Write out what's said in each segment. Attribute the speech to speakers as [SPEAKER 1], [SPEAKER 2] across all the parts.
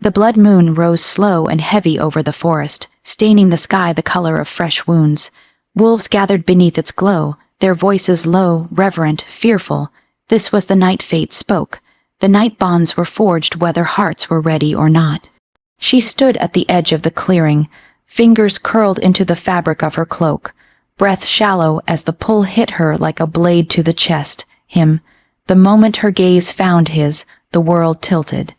[SPEAKER 1] The blood moon rose slow and heavy over the forest, staining the sky the color of fresh wounds. Wolves gathered beneath its glow, their voices low, reverent, fearful. This was the night fate spoke. The night bonds were forged whether hearts were ready or not. She stood at the edge of the clearing, fingers curled into the fabric of her cloak, breath shallow as the pull hit her like a blade to the chest, him. The moment her gaze found his, the world tilted.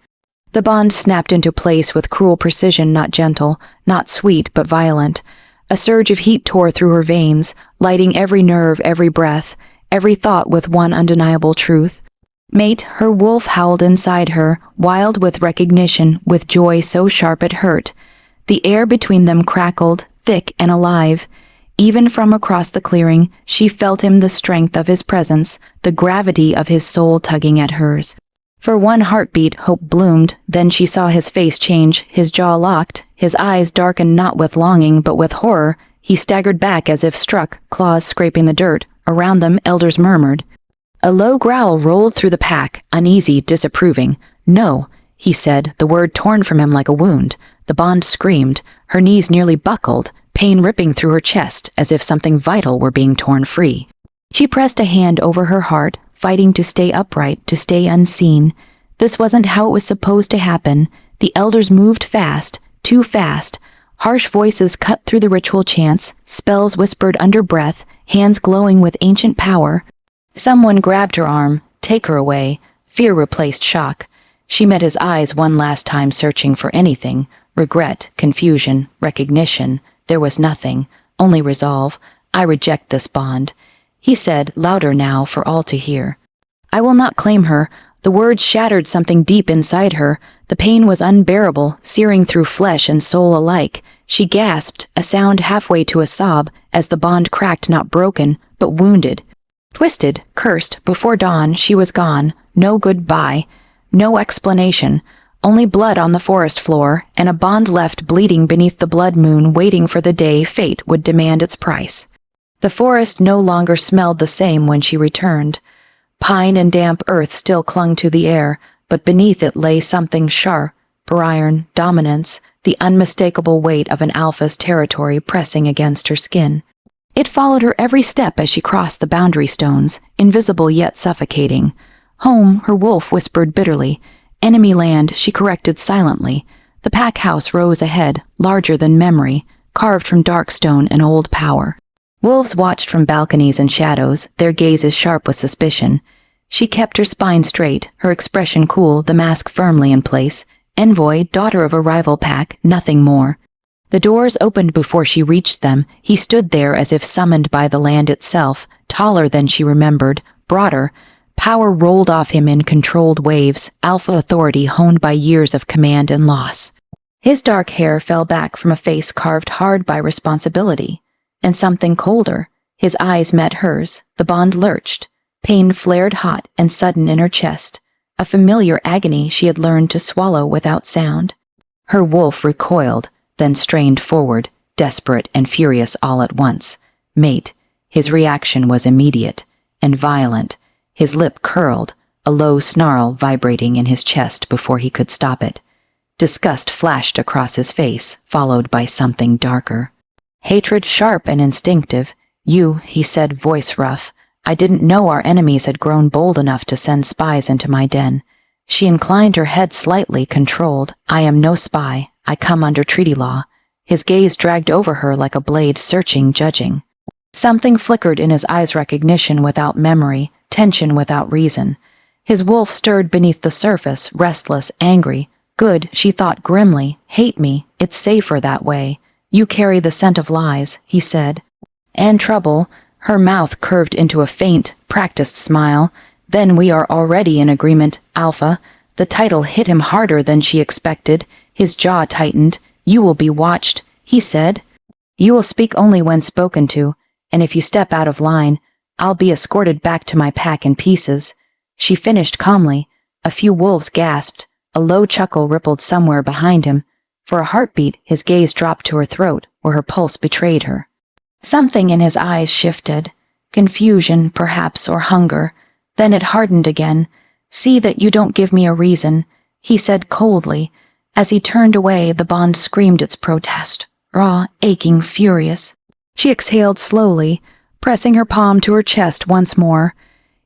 [SPEAKER 1] The bond snapped into place with cruel precision, not gentle, not sweet, but violent. A surge of heat tore through her veins, lighting every nerve, every breath, every thought with one undeniable truth. Mate, her wolf howled inside her, wild with recognition, with joy so sharp it hurt. The air between them crackled, thick and alive. Even from across the clearing, she felt him, the strength of his presence, the gravity of his soul tugging at hers. For one heartbeat, hope bloomed, then she saw his face change, his jaw locked, his eyes darkened not with longing but with horror. He staggered back as if struck, claws scraping the dirt. Around them, elders murmured. A low growl rolled through the pack, uneasy, disapproving. "No," he said, the word torn from him like a wound. The bond screamed, her knees nearly buckled, pain ripping through her chest as if something vital were being torn free. She pressed a hand over her heart, fighting to stay upright, to stay unseen. This wasn't how it was supposed to happen. The elders moved fast, too fast. Harsh voices cut through the ritual chants, spells whispered under breath, hands glowing with ancient power. Someone grabbed her arm. Take her away. Fear replaced shock. She met his eyes one last time, searching for anything. Regret, confusion, recognition. There was nothing, only resolve. I reject this bond. He said, louder now for all to hear. I will not claim her. The words shattered something deep inside her. The pain was unbearable, searing through flesh and soul alike. She gasped, a sound halfway to a sob, as the bond cracked, not broken, but wounded. Twisted, cursed, before dawn, she was gone. No goodbye. No explanation. Only blood on the forest floor, and a bond left bleeding beneath the blood moon, waiting for the day fate would demand its price. The forest no longer smelled the same when she returned. Pine and damp earth still clung to the air, but beneath it lay something sharp, iron, dominance, the unmistakable weight of an alpha's territory pressing against her skin. It followed her every step as she crossed the boundary stones, invisible yet suffocating. Home, her wolf whispered bitterly. Enemy land, she corrected silently. The pack house rose ahead, larger than memory, carved from dark stone and old power. Wolves watched from balconies and shadows, their gazes sharp with suspicion. She kept her spine straight, her expression cool, the mask firmly in place. Envoy, daughter of a rival pack, nothing more. The doors opened before she reached them. He stood there as if summoned by the land itself, taller than she remembered, broader. Power rolled off him in controlled waves, alpha authority honed by years of command and loss. His dark hair fell back from a face carved hard by responsibility. And something colder. His eyes met hers. The bond lurched. Pain flared hot and sudden in her chest. A familiar agony she had learned to swallow without sound. Her wolf recoiled, then strained forward, desperate and furious all at once. Mate. His reaction was immediate and violent. His lip curled, a low snarl vibrating in his chest before he could stop it. Disgust flashed across his face, followed by something darker. Hatred sharp and instinctive. You, he said, voice rough. I didn't know our enemies had grown bold enough to send spies into my den. She inclined her head slightly, controlled. I am no spy. I come under treaty law. His gaze dragged over her like a blade, searching, judging. Something flickered in his eyes, recognition without memory, tension without reason. His wolf stirred beneath the surface, restless, angry. Good, she thought grimly. Hate me. It's safer that way. You carry the scent of lies, he said. And trouble. Her mouth curved into a faint, practiced smile. Then we are already in agreement, Alpha. The title hit him harder than she expected. His jaw tightened. You will be watched, he said. You will speak only when spoken to, and if you step out of line, I'll be escorted back to my pack in pieces. She finished calmly. A few wolves gasped. A low chuckle rippled somewhere behind him. For a heartbeat, his gaze dropped to her throat, where her pulse betrayed her. Something in his eyes shifted. Confusion, perhaps, or hunger. Then it hardened again. See that you don't give me a reason, he said coldly. As he turned away, the bond screamed its protest, raw, aching, furious. She exhaled slowly, pressing her palm to her chest once more.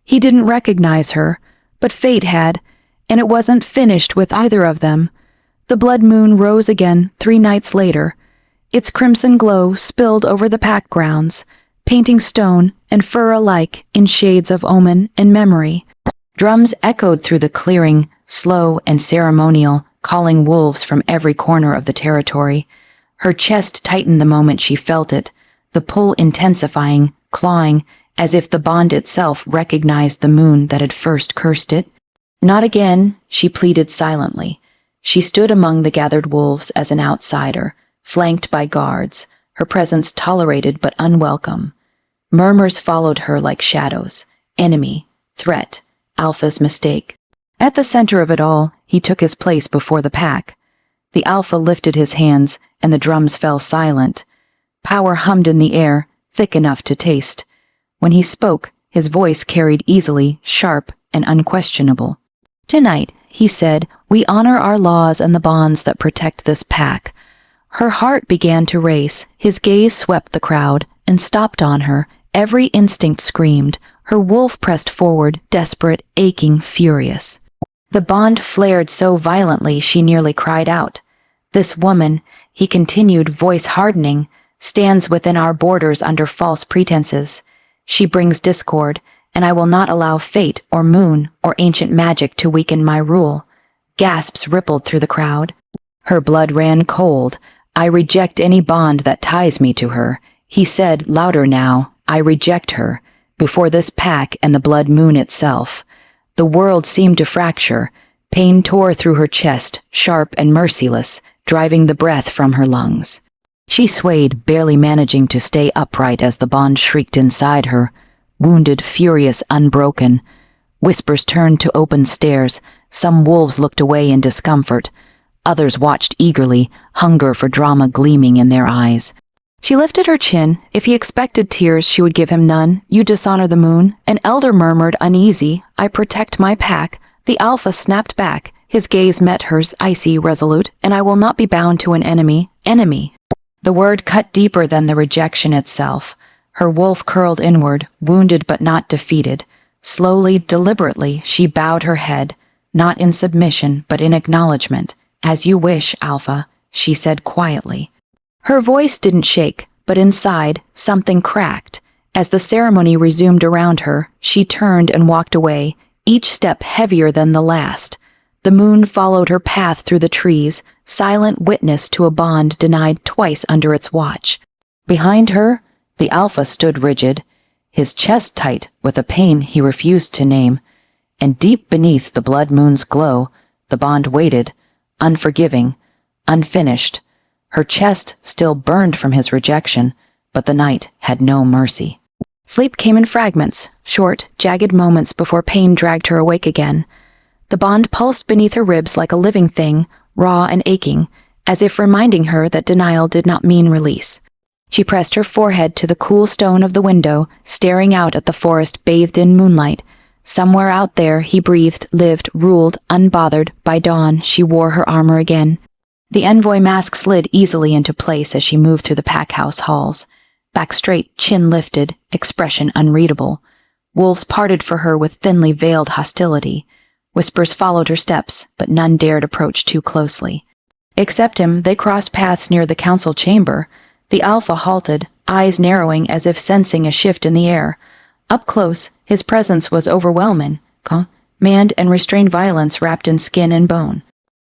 [SPEAKER 1] He didn't recognize her, but fate had, and it wasn't finished with either of them. The blood moon rose again 3 nights later. Its crimson glow spilled over the pack grounds, painting stone and fur alike in shades of omen and memory. Drums echoed through the clearing, slow and ceremonial, calling wolves from every corner of the territory. Her chest tightened the moment she felt it, the pull intensifying, clawing, as if the bond itself recognized the moon that had first cursed it. Not again, she pleaded silently. She stood among the gathered wolves as an outsider, flanked by guards, her presence tolerated but unwelcome. Murmurs followed her like shadows. Enemy, threat, Alpha's mistake. At the center of it all, he took his place before the pack. The Alpha lifted his hands, and the drums fell silent. Power hummed in the air, thick enough to taste. When he spoke, his voice carried easily, sharp, and unquestionable. "Tonight," he said, "we honor our laws and the bonds that protect this pack." Her heart began to race. His gaze swept the crowd and stopped on her. Every instinct screamed. Her wolf pressed forward, desperate, aching, furious. The bond flared so violently she nearly cried out. "This woman," he continued, voice hardening, "stands within our borders under false pretenses. She brings discord, and I will not allow fate or moon or ancient magic to weaken my rule." Gasps rippled through the crowd. Her blood ran cold. "I reject any bond that ties me to her," he said, louder now. "I reject her, before this pack and the blood moon itself." The world seemed to fracture. Pain tore through her chest, sharp and merciless, driving the breath from her lungs. She swayed, barely managing to stay upright as the bond shrieked inside her, wounded, furious, unbroken. Whispers turned to open stares. Some wolves looked away in discomfort. Others watched eagerly, hunger for drama gleaming in their eyes. She lifted her chin. If he expected tears, she would give him none. "You dishonor the moon." An elder murmured, uneasy, "I protect my pack." The Alpha snapped back. His gaze met hers, icy, resolute. "And I will not be bound to an enemy." Enemy. The word cut deeper than the rejection itself. Her wolf curled inward, wounded but not defeated. Slowly, deliberately, she bowed her head, not in submission, but in acknowledgement. "As you wish, Alpha," she said quietly. Her voice didn't shake, but inside, something cracked. As the ceremony resumed around her, she turned and walked away, each step heavier than the last. The moon followed her path through the trees, silent witness to a bond denied twice under its watch. Behind her, the Alpha stood rigid, his chest tight with a pain he refused to name. And deep beneath the blood moon's glow, the bond waited, unforgiving, unfinished. Her chest still burned from his rejection, but the night had no mercy. Sleep came in fragments, short, jagged moments before pain dragged her awake again. The bond pulsed beneath her ribs like a living thing, raw and aching, as if reminding her that denial did not mean release. She pressed her forehead to the cool stone of the window, staring out at the forest bathed in moonlight. Somewhere out there he breathed, lived, ruled, unbothered. By dawn she wore her armor again. The envoy mask slid easily into place as she moved through the pack house halls. Back straight, chin lifted, expression unreadable. Wolves parted for her with thinly veiled hostility. Whispers followed her steps, but none dared approach too closely. Except him, they crossed paths near the council chamber. The Alpha halted, eyes narrowing as if sensing a shift in the air. Up close, his presence was overwhelming. Command and restrained violence wrapped in skin and bone.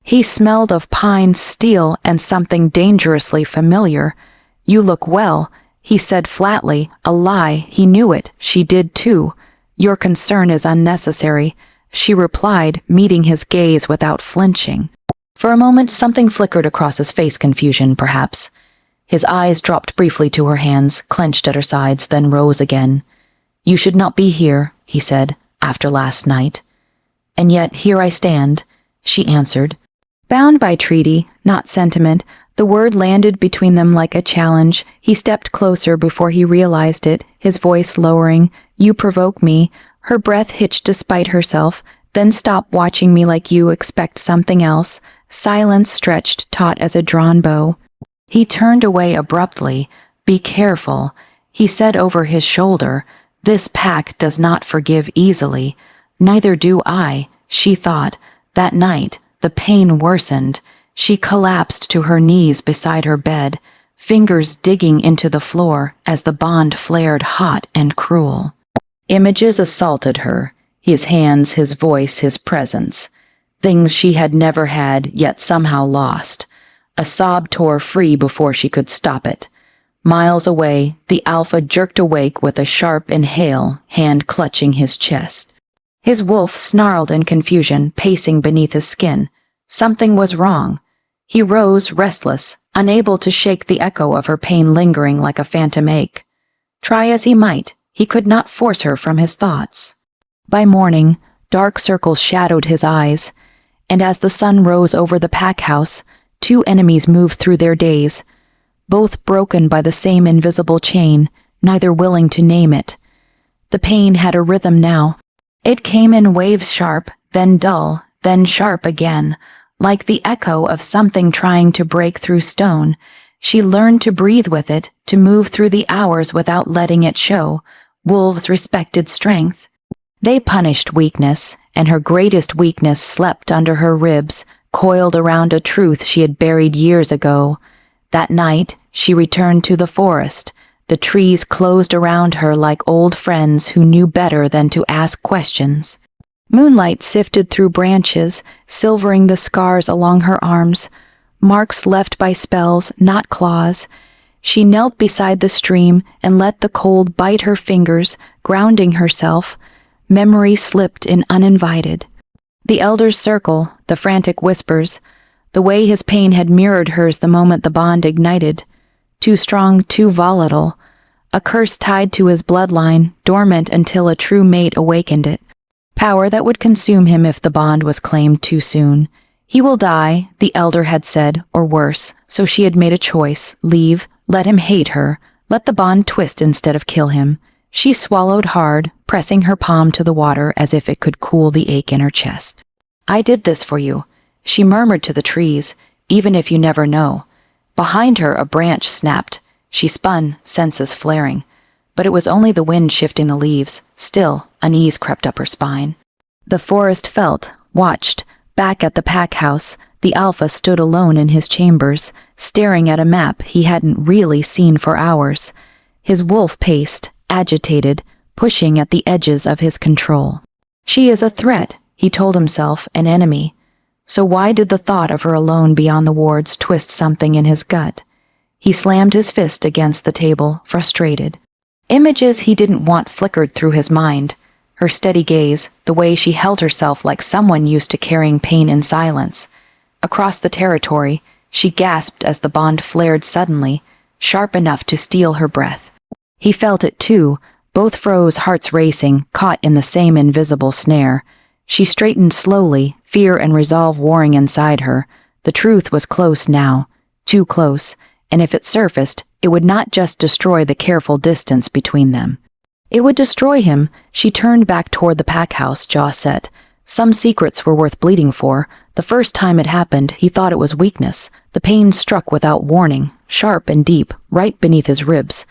[SPEAKER 1] He smelled of pine, steel, and something dangerously familiar. "You look well," he said flatly, a lie. He knew it. She did too. "Your concern is unnecessary," she replied, meeting his gaze without flinching. For a moment, something flickered across his face, confusion, perhaps. His eyes dropped briefly to her hands, clenched at her sides, then rose again. "You should not be here," he said, "after last night." "And yet here I stand," she answered. Bound by treaty, not sentiment, the word landed between them like a challenge. He stepped closer before he realized it, his voice lowering. "You provoke me." Her breath hitched despite herself. "Then stop watching me like you expect something else." silence stretched taut as a drawn bow. He turned away abruptly. "Be careful," he said over his shoulder. "This pack does not forgive easily." "Neither do I," she thought. That night, the pain worsened. She collapsed to her knees beside her bed, fingers digging into the floor as the bond flared hot and cruel. Images assaulted her, his hands, his voice, his presence. Things she had never had, yet somehow lost. A sob tore free before she could stop it. Miles away, the Alpha jerked awake with a sharp inhale, hand clutching his chest. His wolf snarled in confusion, pacing beneath his skin. Something was wrong. He rose, restless, unable to shake the echo of her pain lingering like a phantom ache. Try as he might, he could not force her from his thoughts. By morning, dark circles shadowed his eyes, and as the sun rose over the pack house, two enemies moved through their days, both broken by the same invisible chain, neither willing to name it. The pain had a rhythm now. It came in waves, sharp, then dull, then sharp again, like the echo of something trying to break through stone. She learned to breathe with it, to move through the hours without letting it show. Wolves respected strength. They punished weakness, and her greatest weakness slept under her ribs, coiled around a truth she had buried years ago. That night, she returned to the forest. The trees closed around her like old friends who knew better than to ask questions. Moonlight sifted through branches, silvering the scars along her arms, marks left by spells, not claws. She knelt beside the stream and let the cold bite her fingers, grounding herself. Memory slipped in uninvited. The elder's circle, the frantic whispers, the way his pain had mirrored hers the moment the bond ignited. Too strong, too volatile. A curse tied to his bloodline, dormant until a true mate awakened it. Power that would consume him if the bond was claimed too soon. He will die, the elder had said, or worse, so she had made a choice. Leave, let him hate her, let the bond twist instead of kill him. She swallowed hard, pressing her palm to the water as if it could cool the ache in her chest. "I did this for you," she murmured to the trees, "even if you never know." Behind her, a branch snapped. She spun, senses flaring. But it was only the wind shifting the leaves. Still, unease crept up her spine. The forest felt, watched. Back at the pack house, the Alpha stood alone in his chambers, staring at a map he hadn't really seen for hours. His wolf paced, agitated, pushing at the edges of his control. She is a threat, he told himself, an enemy. So why did the thought of her alone beyond the wards twist something in his gut? He slammed his fist against the table, frustrated. Images he didn't want flickered through his mind. Her steady gaze, the way she held herself like someone used to carrying pain in silence. Across the territory, she gasped as the bond flared suddenly, sharp enough to steal her breath. He felt it too. Both froze, hearts racing, caught in the same invisible snare. She straightened slowly, fear and resolve warring inside her. The truth was close now, too close, and if it surfaced, it would not just destroy the careful distance between them. It would destroy him. She turned back toward the pack house, jaw set. Some secrets were worth bleeding for. The first time it happened, he thought it was weakness. The pain struck without warning, sharp and deep, right beneath his ribs,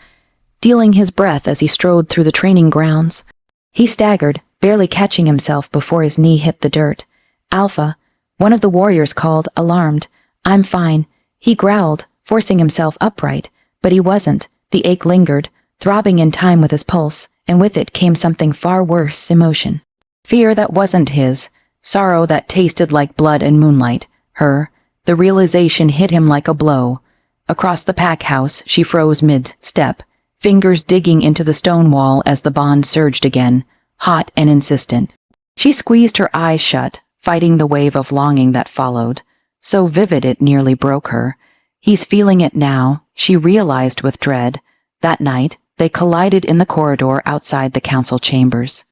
[SPEAKER 1] dealing his breath as he strode through the training grounds. He staggered, barely catching himself before his knee hit the dirt. "Alpha," one of the warriors called, alarmed. "I'm fine." He growled, forcing himself upright, but he wasn't. The ache lingered, throbbing in time with his pulse, and with it came something far worse, emotion. Fear that wasn't his, sorrow that tasted like blood and moonlight, her. The realization hit him like a blow. Across the pack house, she froze mid-step, fingers digging into the stone wall as the bond surged again, hot and insistent. She squeezed her eyes shut, fighting the wave of longing that followed, so vivid it nearly broke her. He's feeling it now, she realized with dread. That night, they collided in the corridor outside the council chambers.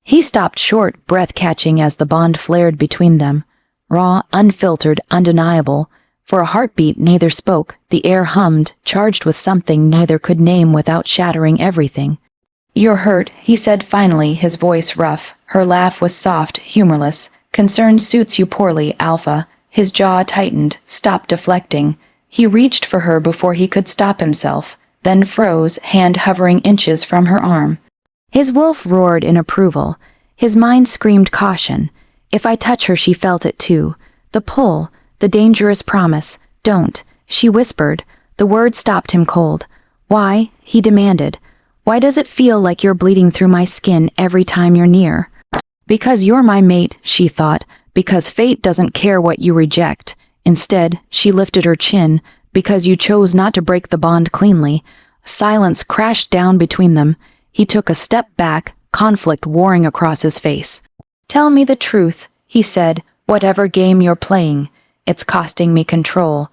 [SPEAKER 1] He stopped short, breath catching as the bond flared between them. Raw, unfiltered, undeniable. For a heartbeat, neither spoke. The air hummed, charged with something neither could name without shattering everything. "You're hurt," he said finally, his voice rough. Her laugh was soft, humorless. "Concern suits you poorly, Alpha." His jaw tightened, stopped deflecting. He reached for her before he could stop himself, then froze, hand hovering inches from her arm. His wolf roared in approval. His mind screamed caution. If I touch her, she felt it too. The pull, the dangerous promise. Don't, she whispered. The word stopped him cold. Why? He demanded. Why does it feel like you're bleeding through my skin every time you're near? Because you're my mate, she thought. Because fate doesn't care what you reject. Instead, she lifted her chin. Because you chose not to break the bond cleanly. Silence crashed down between them. He took a step back, conflict warring across his face. Tell me the truth, he said, whatever game you're playing. It's costing me control.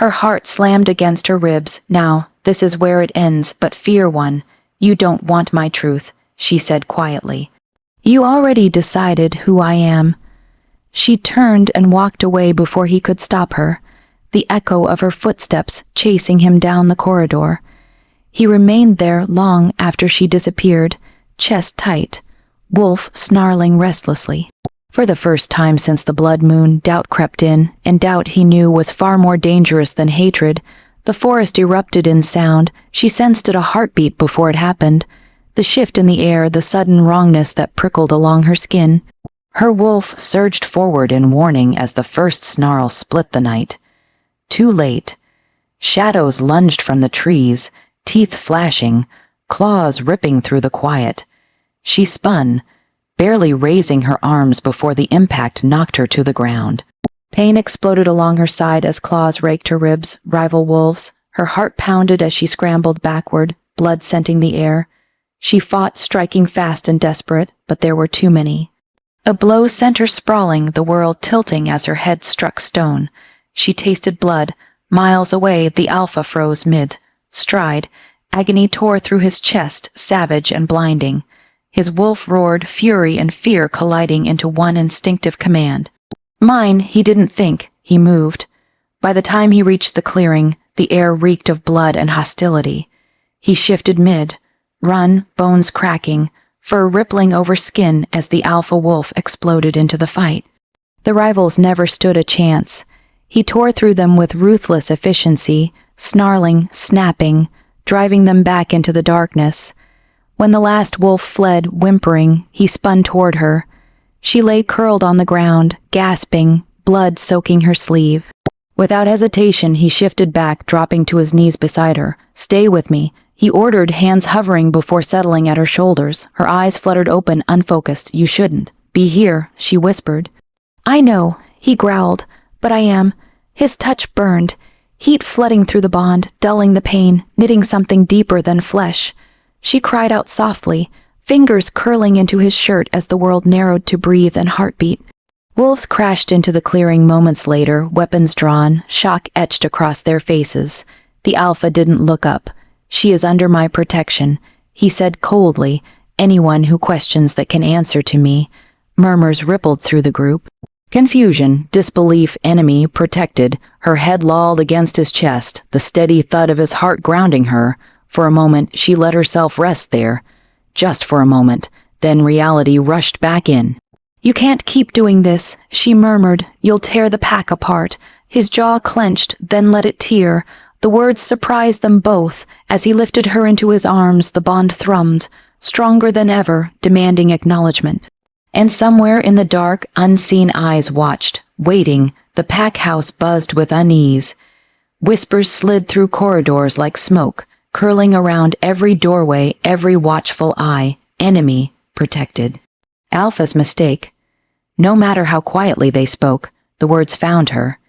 [SPEAKER 1] Her heart slammed against her ribs. Now, this is where it ends, but fear one. You don't want my truth, she said quietly. You already decided who I am. She turned and walked away before he could stop her, the echo of her footsteps chasing him down the corridor. He remained there long after she disappeared, chest tight, wolf snarling restlessly. For the first time since the blood moon, doubt crept in, and doubt he knew was far more dangerous than hatred. The forest erupted in sound. She sensed it a heartbeat before it happened. The shift in the air, the sudden wrongness that prickled along her skin. Her wolf surged forward in warning as the first snarl split the night. Too late. Shadows lunged from the trees, teeth flashing, claws ripping through the quiet. She spun, barely raising her arms before the impact knocked her to the ground. Pain exploded along her side as claws raked her ribs, rival wolves. Her heart pounded as she scrambled backward, blood scenting the air. She fought, striking fast and desperate, but there were too many. A blow sent her sprawling, the world tilting as her head struck stone. She tasted blood. Miles away, the alpha froze mid-stride. Agony tore through his chest, savage and blinding. His wolf roared, fury and fear colliding into one instinctive command. Mine, he didn't think. He moved. By the time he reached the clearing, the air reeked of blood and hostility. He shifted mid-run, bones cracking, fur rippling over skin as the alpha wolf exploded into the fight. The rivals never stood a chance. He tore through them with ruthless efficiency, snarling, snapping, driving them back into the darkness. When the last wolf fled, whimpering, he spun toward her. She lay curled on the ground, gasping, blood soaking her sleeve. Without hesitation, he shifted back, dropping to his knees beside her. Stay with me, he ordered, hands hovering before settling at her shoulders. Her eyes fluttered open, unfocused. You shouldn't. Be here, she whispered. I know, he growled, but I am. His touch burned, heat flooding through the bond, dulling the pain, knitting something deeper than flesh. She cried out softly, fingers curling into his shirt as the world narrowed to breathe and heartbeat. Wolves crashed into the clearing moments later, weapons drawn, shock etched across their faces. The alpha didn't look up. She is under my protection, he said coldly. Anyone who questions that can answer to me. Murmurs rippled through the group. Confusion, disbelief, enemy, protected. Her head lolled against his chest, the steady thud of his heart grounding her. For a moment, she let herself rest there. Just for a moment, then reality rushed back in. You can't keep doing this, she murmured. You'll tear the pack apart. His jaw clenched, then let it tear. The words surprised them both. As he lifted her into his arms, the bond thrummed, stronger than ever, demanding acknowledgement. And somewhere in the dark, unseen eyes watched, waiting. The pack house buzzed with unease. Whispers slid through corridors like smoke, curling around every doorway, every watchful eye. Enemy protected. Alpha's mistake. No matter how quietly they spoke, the words found her.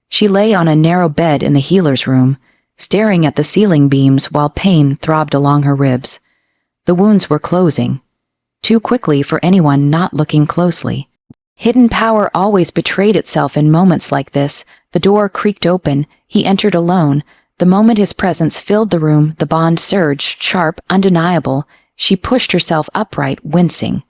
[SPEAKER 1] She lay on a narrow bed in the healer's room, staring at the ceiling beams while pain throbbed along her ribs. The wounds were closing. Too quickly for anyone not looking closely. Hidden power always betrayed itself in moments like this. The door creaked open. He entered alone. The moment his presence filled the room, the bond surged, sharp, undeniable. She pushed herself upright, wincing.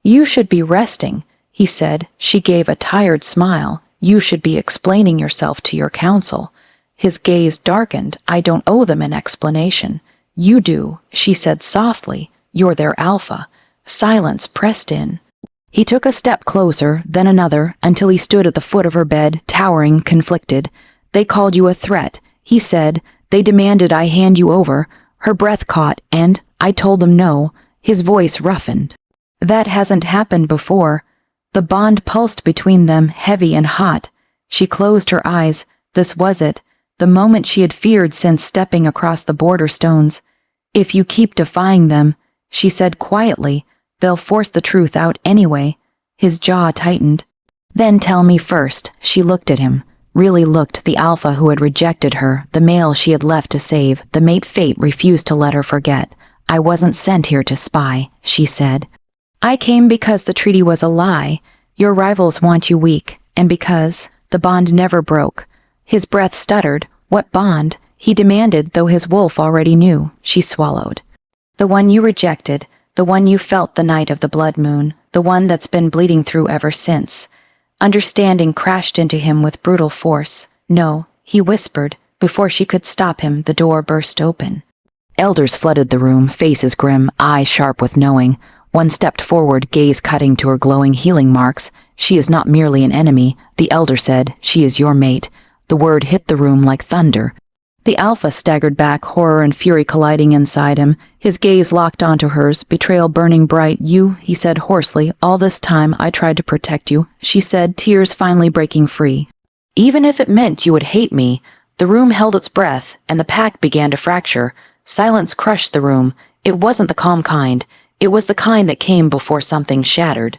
[SPEAKER 1] You should be resting, he said. She gave a tired smile. You should be explaining yourself to your council. His gaze darkened. I don't owe them an explanation. You do, she said softly. You're their alpha. Silence pressed in. He took a step closer, then another, until he stood at the foot of her bed, towering, conflicted. "They called you a threat," he said. "They demanded I hand you over." Her breath caught, and I told them no. His voice roughened. "That hasn't happened before." The bond pulsed between them, heavy and hot. She closed her eyes. This was it, the moment she had feared since stepping across the border stones. "If you keep defying them," she said quietly, "they'll force the truth out anyway." His jaw tightened. "Then tell me first." She looked at him. Really looked, the alpha who had rejected her, the male she had left to save, the mate fate refused to let her forget. "I wasn't sent here to spy," she said. "I came because the treaty was a lie. Your rivals want you weak, and because the bond never broke." His breath stuttered. "What bond?" he demanded, though his wolf already knew. She swallowed. "The one you rejected, the one you felt the night of the blood moon, the one that's been bleeding through ever since." Understanding crashed into him with brutal force. "No," he whispered. Before she could stop him, the door burst open. Elders flooded the room, faces grim, eyes sharp with knowing. One stepped forward, gaze cutting to her glowing healing marks. "She is not merely an enemy," the elder said. "She is your mate." The word hit the room like thunder. The alpha staggered back, horror and fury colliding inside him. His gaze locked onto hers, betrayal burning bright. "You," he said hoarsely, "all this time I tried to protect you," she said, tears finally breaking free. "Even if it meant you would hate me." The room held its breath, and the pack began to fracture. Silence crushed the room. It wasn't the calm kind. It was the kind that came before something shattered.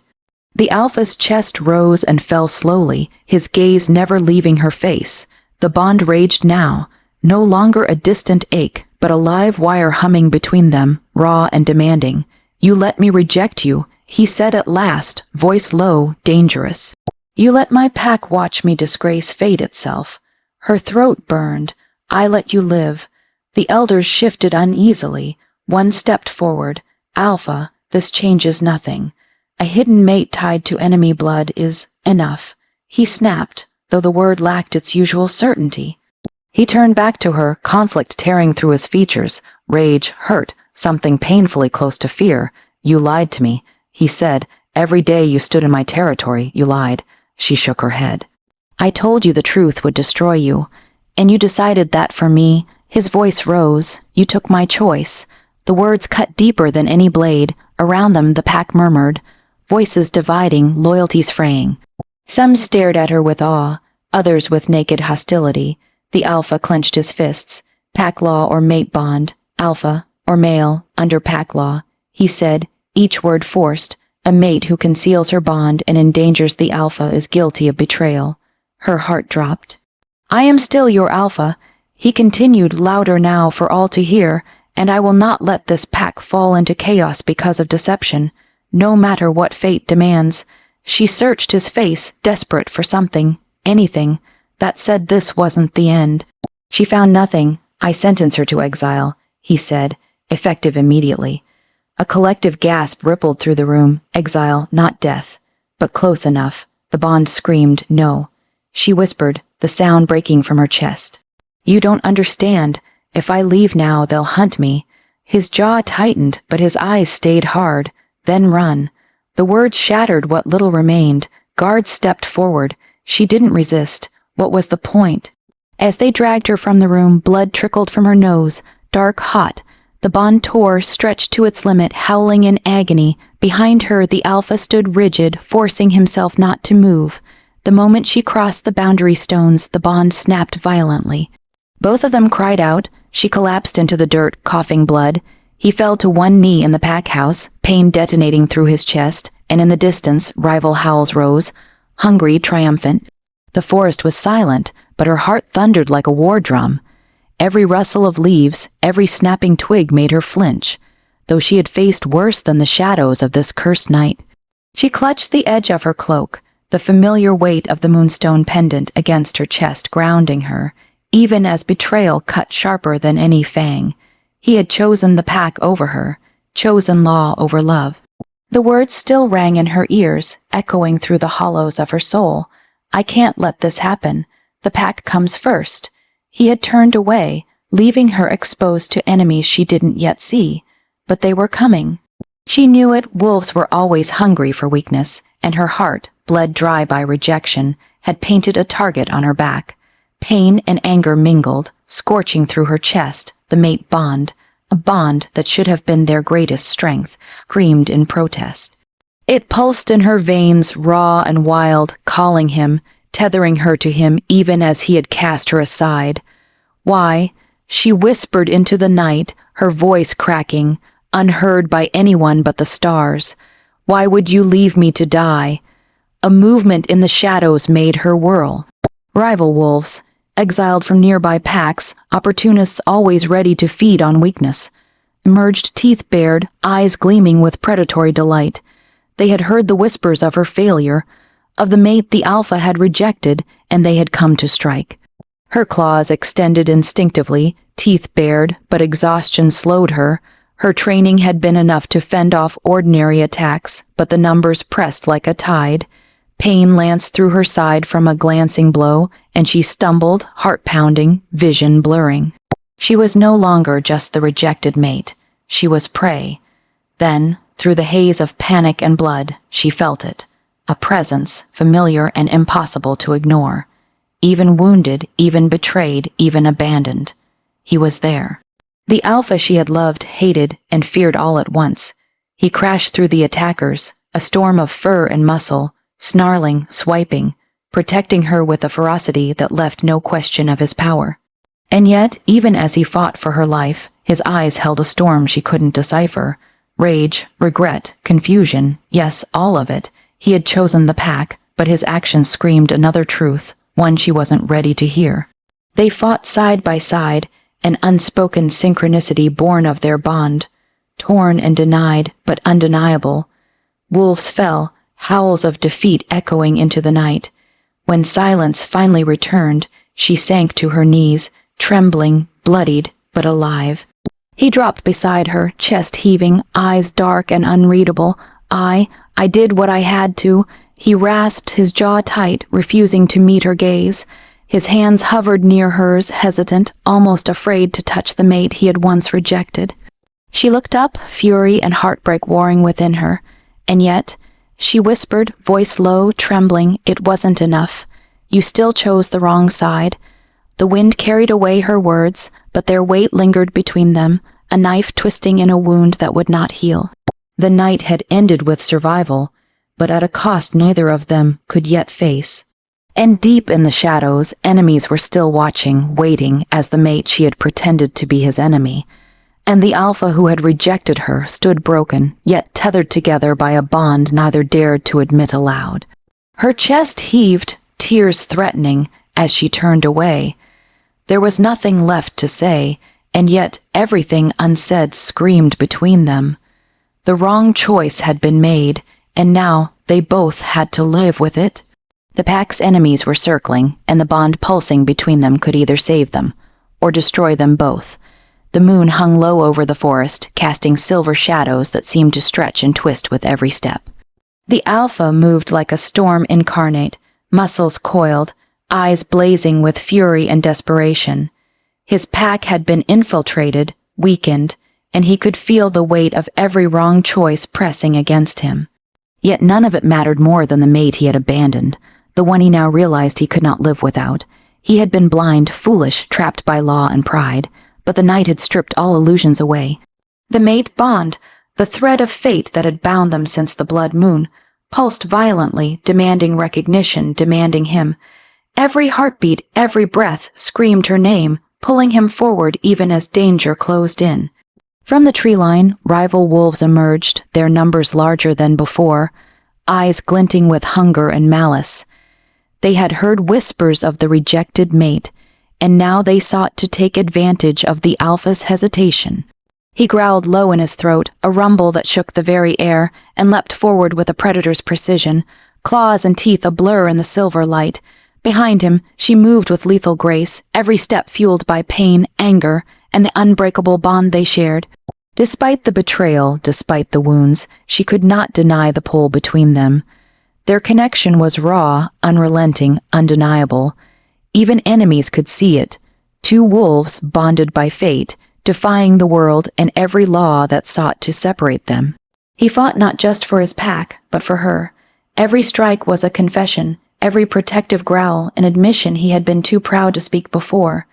[SPEAKER 1] The alpha's chest rose and fell slowly, his gaze never leaving her face. The bond raged now. No longer a distant ache, but a live wire humming between them, raw and demanding. "You let me reject you," he said at last, voice low, dangerous. "You let my pack watch me disgrace fate itself." Her throat burned. "I let you live." The elders shifted uneasily. One stepped forward. "Alpha, this changes nothing. A hidden mate tied to enemy blood is enough." He snapped, though the word lacked its usual certainty. He turned back to her, conflict tearing through his features, rage, hurt, something painfully close to fear. "You lied to me," he said. "Every day you stood in my territory, you lied." She shook her head. "I told you the truth would destroy you, and you decided that for me." His voice rose. "You took my choice." The words cut deeper than any blade. Around them the pack murmured, voices dividing, loyalties fraying. Some stared at her with awe, others with naked hostility. The alpha clenched his fists. "Pack law or mate bond, alpha or male, under pack law," he said, each word forced. "A mate who conceals her bond and endangers the alpha is guilty of betrayal." Her heart dropped. "I am still your alpha," he continued, louder now for all to hear, "and I will not let this pack fall into chaos because of deception, no matter what fate demands." She searched his face, desperate for something, anything, that said this wasn't the end. She found nothing. "I sentence her to exile," he said, effective immediately. A collective gasp rippled through the room. Exile, not death, but close enough. The bond screamed, "No." She whispered, the sound breaking from her chest. "You don't understand. If I leave now, they'll hunt me." His jaw tightened, but his eyes stayed hard. "Then run." The words shattered what little remained. Guards stepped forward. She didn't resist. What was the point? As they dragged her from the room, blood trickled from her nose, dark, hot. The bond tore, stretched to its limit, howling in agony. Behind her, the alpha stood rigid, forcing himself not to move. The moment she crossed the boundary stones, the bond snapped violently. Both of them cried out. She collapsed into the dirt, coughing blood. He fell to one knee in the pack house, pain detonating through his chest, and in the distance, rival howls rose, hungry, triumphant. The forest was silent, but her heart thundered like a war drum. Every rustle of leaves, every snapping twig made her flinch, though she had faced worse than the shadows of this cursed night. She clutched the edge of her cloak, the familiar weight of the moonstone pendant against her chest, grounding her, even as betrayal cut sharper than any fang. He had chosen the pack over her, chosen law over love. The words still rang in her ears, echoing through the hollows of her soul. "I can't let this happen. The pack comes first." He had turned away, leaving her exposed to enemies she didn't yet see, but they were coming. She knew it, wolves were always hungry for weakness, and her heart, bled dry by rejection, had painted a target on her back. Pain and anger mingled, scorching through her chest, the mate bond, a bond that should have been their greatest strength, screamed in protest. It pulsed in her veins, raw and wild, calling him, tethering her to him even as he had cast her aside. Why? She whispered into the night, her voice cracking, unheard by anyone but the stars. Why would you leave me to die? A movement in the shadows made her whirl. Rival wolves, exiled from nearby packs, opportunists always ready to feed on weakness, emerged teeth bared, eyes gleaming with predatory delight. They had heard the whispers of her failure, of the mate the alpha had rejected, and they had come to strike. Her claws extended instinctively, teeth bared, but exhaustion slowed her. Her training had been enough to fend off ordinary attacks, but the numbers pressed like a tide. Pain lanced through her side from a glancing blow, and she stumbled, heart pounding, vision blurring. She was no longer just the rejected mate. She was prey. Then, through the haze of panic and blood, she felt it. A presence, familiar and impossible to ignore. Even wounded, even betrayed, even abandoned. He was there. The alpha she had loved, hated, and feared all at once. He crashed through the attackers, a storm of fur and muscle, snarling, swiping, protecting her with a ferocity that left no question of his power. And yet, even as he fought for her life, his eyes held a storm she couldn't decipher. Rage, regret, confusion, yes, all of it. He had chosen the pack, but his actions screamed another truth, one she wasn't ready to hear. They fought side by side, an unspoken synchronicity born of their bond, torn and denied, but undeniable. Wolves fell, howls of defeat echoing into the night. When silence finally returned, she sank to her knees, trembling, bloodied, but alive. He dropped beside her, chest heaving, eyes dark and unreadable. I did what I had to. He rasped, his jaw tight, refusing to meet her gaze. His hands hovered near hers, hesitant, almost afraid to touch the mate he had once rejected. She looked up, fury and heartbreak warring within her. And yet, she whispered, voice low, trembling, it wasn't enough. You still chose the wrong side. The wind carried away her words, but their weight lingered between them, a knife twisting in a wound that would not heal. The night had ended with survival, but at a cost neither of them could yet face. And deep in the shadows, enemies were still watching, waiting, as the mate she had pretended to be his enemy. And the alpha who had rejected her stood broken, yet tethered together by a bond neither dared to admit aloud. Her chest heaved, tears threatening, as she turned away. There was nothing left to say, and yet everything unsaid screamed between them. The wrong choice had been made, and now they both had to live with it. The pack's enemies were circling, and the bond pulsing between them could either save them, or destroy them both. The moon hung low over the forest, casting silver shadows that seemed to stretch and twist with every step. The alpha moved like a storm incarnate, muscles coiled, eyes blazing with fury and desperation. His pack had been infiltrated, weakened, and he could feel the weight of every wrong choice pressing against him. Yet none of it mattered more than the mate he had abandoned, the one he now realized he could not live without. He had been blind, foolish, trapped by law and pride, but the night had stripped all illusions away. The mate bond, the thread of fate that had bound them since the blood moon, pulsed violently, demanding recognition, demanding him. Every heartbeat, every breath screamed her name, pulling him forward even as danger closed in. From the tree line, rival wolves emerged, their numbers larger than before, eyes glinting with hunger and malice. They had heard whispers of the rejected mate, and now they sought to take advantage of the alpha's hesitation. He growled low in his throat, a rumble that shook the very air, and leapt forward with a predator's precision, claws and teeth a blur in the silver light. Behind him, she moved with lethal grace, every step fueled by pain, anger, and the unbreakable bond they shared. Despite the betrayal, despite the wounds, she could not deny the pull between them. Their connection was raw, unrelenting, undeniable. Even enemies could see it. Two wolves bonded by fate, defying the world and every law that sought to separate them. He fought not just for his pack, but for her. Every strike was a confession, every protective growl an admission he had been too proud to speak before.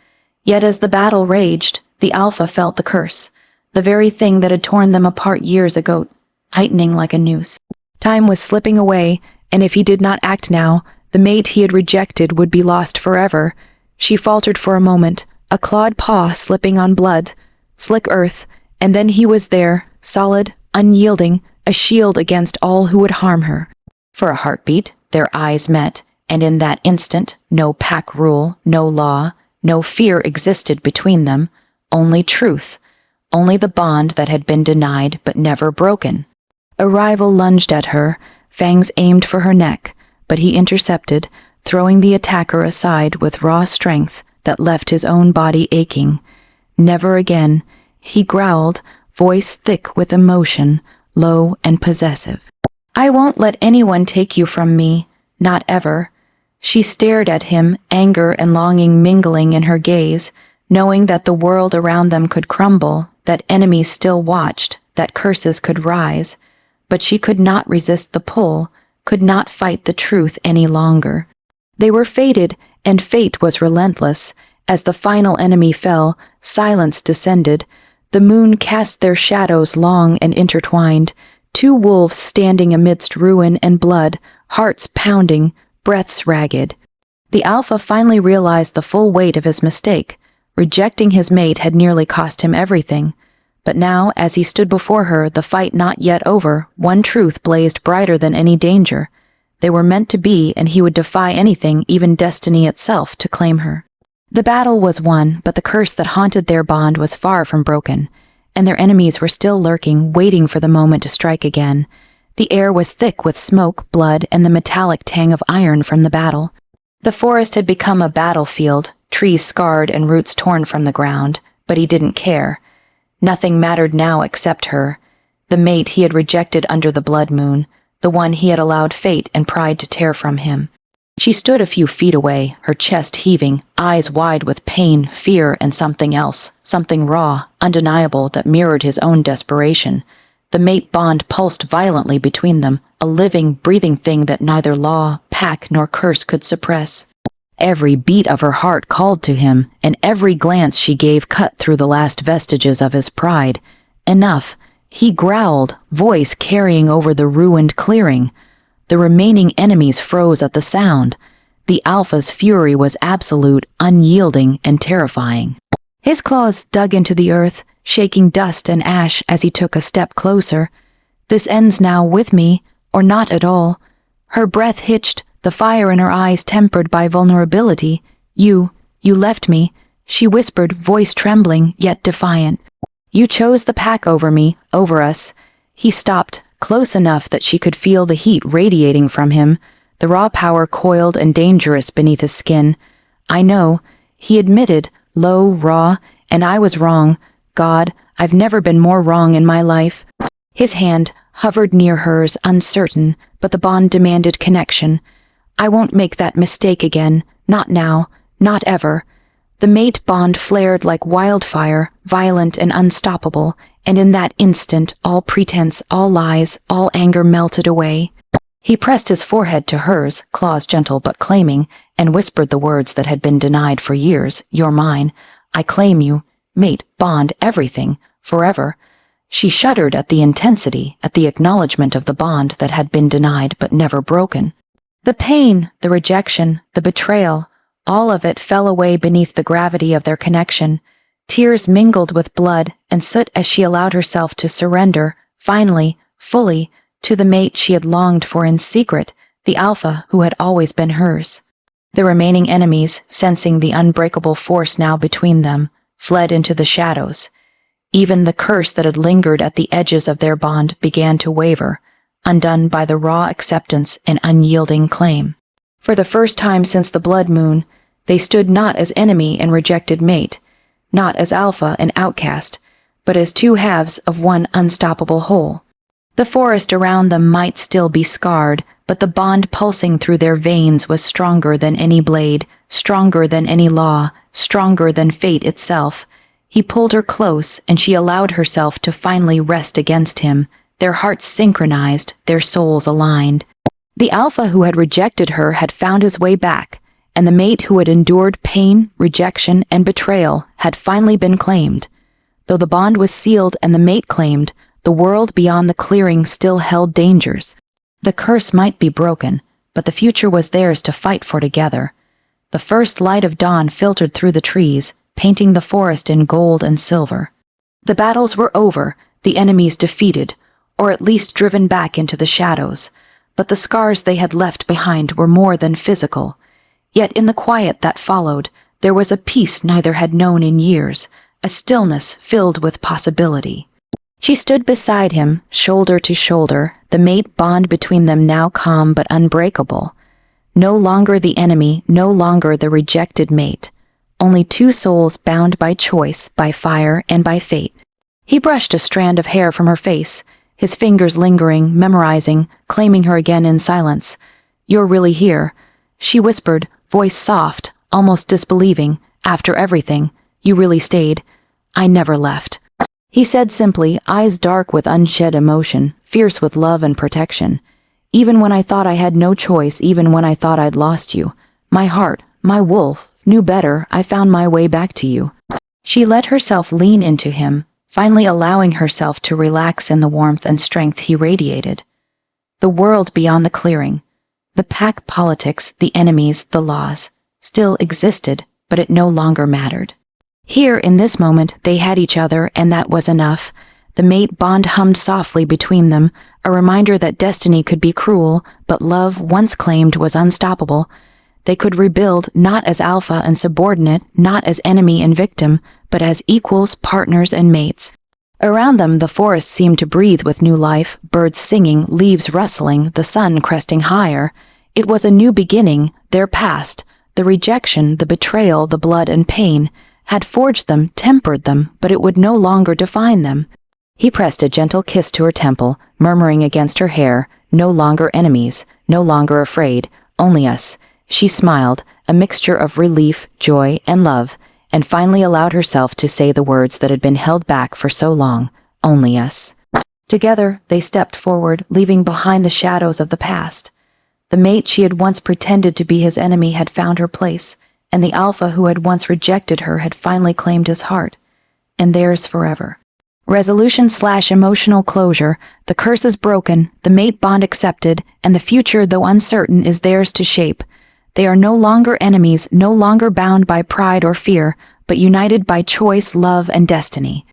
[SPEAKER 1] Yet as the battle raged, the Alpha felt the curse, the very thing that had torn them apart years ago, tightening like a noose. Time was slipping away, and if he did not act now, the mate he had rejected would be lost forever. She faltered for a moment, a clawed paw slipping on blood, slick earth, and then he was there, solid, unyielding, a shield against all who would harm her. For a heartbeat, their eyes met, and in that instant, no pack rule, no law, no fear existed between them, only truth, only the bond that had been denied but never broken. A rival lunged at her, fangs aimed for her neck, but he intercepted, throwing the attacker aside with raw strength that left his own body aching. Never again, he growled, voice thick with emotion, low and possessive. I won't let anyone take you from me, not ever. She stared at him, anger and longing mingling in her gaze, knowing that the world around them could crumble, that enemies still watched, that curses could rise. But she could not resist the pull, could not fight the truth any longer. They were fated, and fate was relentless. As the final enemy fell, silence descended. The moon cast their shadows long and intertwined, two wolves standing amidst ruin and blood, hearts pounding, breaths ragged. The Alpha finally realized the full weight of his mistake. Rejecting his mate had nearly cost him everything. But now, as he stood before her, the fight not yet over, one truth blazed brighter than any danger. They were meant to be, and he would defy anything, even destiny itself, to claim her. The battle was won, but the curse that haunted their bond was far from broken, and their enemies were still lurking, waiting for the moment to strike again. The air was thick with smoke, blood, and the metallic tang of iron from the battle. The forest had become a battlefield, trees scarred and roots torn from the ground, but he didn't care. Nothing mattered now except her, the mate he had rejected under the blood moon, the one he had allowed fate and pride to tear from him. She stood a few feet away, her chest heaving, eyes wide with pain, fear, and something else, something raw, undeniable that mirrored his own desperation. The mate bond pulsed violently between them, a living, breathing thing that neither law, pack, nor curse could suppress. Every beat of her heart called to him, and every glance she gave cut through the last vestiges of his pride. Enough. He growled, voice carrying over the ruined clearing. The remaining enemies froze at the sound. The Alpha's fury was absolute, unyielding, and terrifying. His claws dug into the earth, shaking dust and ash as he took a step closer. This ends now with me, or not at all. Her breath hitched, the fire in her eyes tempered by vulnerability. You left me, she whispered, voice trembling, yet defiant. You chose the pack over me, over us. He stopped, close enough that she could feel the heat radiating from him, the raw power coiled and dangerous beneath his skin. I know, he admitted, low, raw, and I was wrong. God, I've never been more wrong in my life. His hand hovered near hers, uncertain, but the bond demanded connection. I won't make that mistake again, not now, not ever. The mate bond flared like wildfire, violent and unstoppable, and in that instant all pretense, all lies, all anger melted away. He pressed his forehead to hers, claws gentle but claiming, and whispered the words that had been denied for years. You're mine. I claim you. Mate, bond, everything, forever. She shuddered at the intensity, at the acknowledgement of the bond that had been denied but never broken. The pain, the rejection, the betrayal, all of it fell away beneath the gravity of their connection. Tears mingled with blood and soot as she allowed herself to surrender, finally, fully, to the mate she had longed for in secret, the Alpha who had always been hers. The remaining enemies, sensing the unbreakable force now between them, fled into the shadows. Even the curse that had lingered at the edges of their bond began to waver, undone by the raw acceptance and unyielding claim. For the first time since the blood moon, they stood not as enemy and rejected mate, not as Alpha and outcast, but as two halves of one unstoppable whole. The forest around them might still be scarred, but the bond pulsing through their veins was stronger than any blade, stronger than any law, stronger than fate itself. He pulled her close, and she allowed herself to finally rest against him, their hearts synchronized, their souls aligned. The alpha who had rejected her had found his way back, and the mate who had endured pain, rejection, and betrayal had finally been claimed. Though the bond was sealed and the mate claimed, the world beyond the clearing still held dangers. The curse might be broken, but the future was theirs to fight for together. The first light of dawn filtered through the trees, painting the forest in gold and silver. The battles were over, the enemies defeated, or at least driven back into the shadows, but the scars they had left behind were more than physical. Yet in the quiet that followed, there was a peace neither had known in years, a stillness filled with possibility. She stood beside him, shoulder to shoulder, the mate bond between them now calm but unbreakable. No longer the enemy, no longer the rejected mate. Only two souls bound by choice, by fire, and by fate. He brushed a strand of hair from her face, his fingers lingering, memorizing, claiming her again in silence. "You're really here," she whispered, voice soft, almost disbelieving. "After everything, you really stayed. I never left." He said simply, eyes dark with unshed emotion, fierce with love and protection. "Even when I thought I had no choice, even when I thought I'd lost you, my heart, my wolf, knew better, I found my way back to you." She let herself lean into him, finally allowing herself to relax in the warmth and strength he radiated. The world beyond the clearing, the pack politics, the enemies, the laws, still existed, but it no longer mattered. Here, in this moment, they had each other, and that was enough. The mate bond hummed softly between them, a reminder that destiny could be cruel, but love, once claimed, was unstoppable. They could rebuild, not as alpha and subordinate, not as enemy and victim, but as equals, partners, and mates. Around them, the forest seemed to breathe with new life, birds singing, leaves rustling, the sun cresting higher. It was a new beginning, their past. The rejection, the betrayal, the blood and pain had forged them, tempered them, but it would no longer define them. He pressed a gentle kiss to her temple, murmuring against her hair, "No longer enemies, no longer afraid, only us." She smiled, a mixture of relief, joy, and love, and finally allowed herself to say the words that had been held back for so long, "Only us." Together, they stepped forward, leaving behind the shadows of the past. The mate she had once pretended to be his enemy had found her place, and the alpha who had once rejected her had finally claimed his heart, and theirs forever. Resolution/emotional closure, the curse is broken, the mate bond accepted, and the future, though uncertain, is theirs to shape. They are no longer enemies, no longer bound by pride or fear, but united by choice, love, and destiny.